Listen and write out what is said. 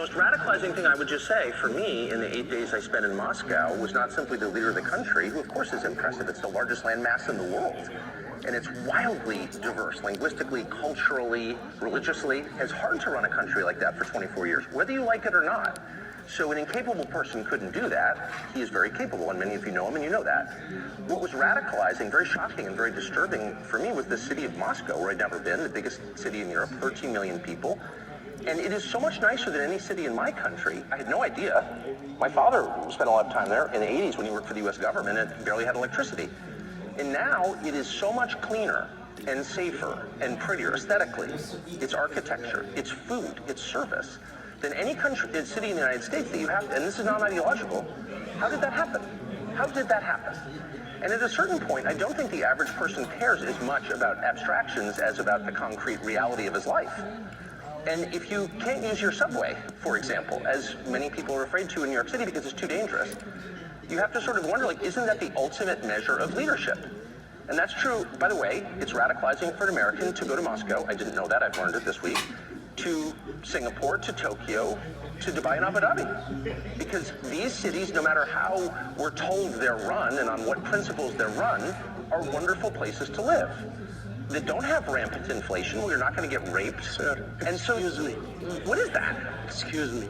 The most radicalizing thing I would just say for me in the 8 days I spent in Moscow was not simply the leader of the country, who of course is impressive. It's the largest landmass in the world. And it's wildly diverse, linguistically, culturally, religiously. It's hard to run a country like that for 24 years, whether you like it or not. So an incapable person couldn't do that. He is very capable, and many of you know him, and you know that. What was radicalizing, very shocking, and very disturbing for me was the city of Moscow, where I'd never been, the biggest city in Europe, 13 million people. And it is so much nicer than any city in my country. I had no idea. My father spent a lot of time there in the 80s when he worked for the US government and barely had electricity. And now it is so much cleaner and safer and prettier aesthetically. Its architecture, its food, its service, than any country, city in the United States that you have, and this is not ideological. How did that happen? How did that happen? And at a certain point, I don't think the average person cares as much about abstractions as about the concrete reality of his life. And if you can't use your subway, for example, as many people are afraid to in New York City because it's too dangerous, you have to sort of wonder, like, isn't that the ultimate measure of leadership? And that's true, by the way, it's radicalizing for an American to go to Moscow. I didn't know that, I've learned it this week. To Singapore, to Tokyo, to Dubai and Abu Dhabi. Because these cities, no matter how we're told they're run and on what principles they're run, are wonderful places to live. That don't have rampant inflation, where you're not going to get raped. Sir, and so, excuse me. What is that? Excuse me.